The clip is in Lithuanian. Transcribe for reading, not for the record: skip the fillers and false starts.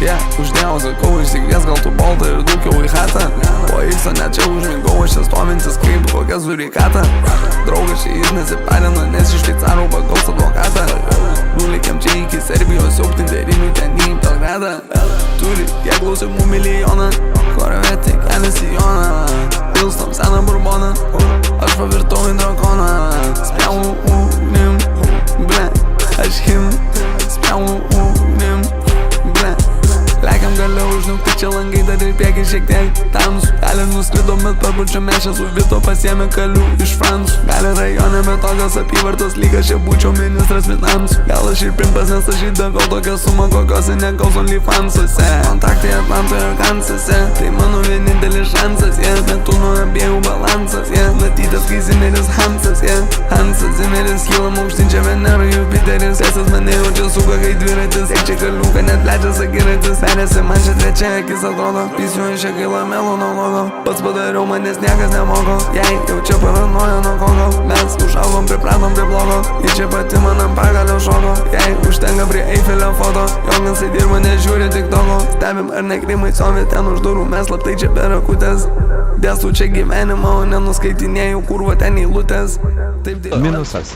Uždėjau, sakau, išsikvies gal tu baltą ir dūkiau į chatą. O X-o net čia užmingau, aš čia stovintis kaip kokia zurikata. Draugas čia jis nesiparina, nes iš Šveicarų pagaus advokatą. Nulikėm čia iki Serbijos, siaubti derinių ten į Belgradą. Turi kiek klausimų milijoną, korvetė kelias į Joną. Pilstom seną burboną, aš pavirtau į drakoną. Spjaunu unim, ble, aš him. Spjaunu unim, ble. Lekiam galiau užnukti, čia langai dar ir prieki šiek tiek tamsų. Gali nuskrido, bet per bučio mešę su Vito pasiėmė kalių iš Fransų. Gali rajone, bet tokios apyvartos lygas čia būčiau ministras finansų. Gal aš ir primpas, nes aš įdaviau tokią sumą, kokiose negaus OnlyFansuose. Kontaktai Atlantoje ir Kansase, tai mano vienintelis šansas, bet tu nuo abiejų balansas, matytas kai Zimeris Hansas, Hansas, Zimeris kylam aukštin, čia Venera, Jupiteris. Esas mane jaučia suka kai dviratis, čia kaliuka net plečias akiratis. Perėsi man čia trečia akis atrodo, pisiu iš čia kai lamelo nuo logo. Pats padariau, manęs niekas nemoko, jei jau čia paranoja nuo kogo. Mes užaugom, pripratom prie blogo, ir čia pati man ant pagalio šoko. Jei užtenka prie Eifelio foto, jongansai dirba, nežiūri tik togo. Stebim ar nekrimai sovi ten už durų, mes slaptai čia per akutės. Dėstu čia gyvenimą, o nenuskaitinėjau kurva ten eilutės. Minusas.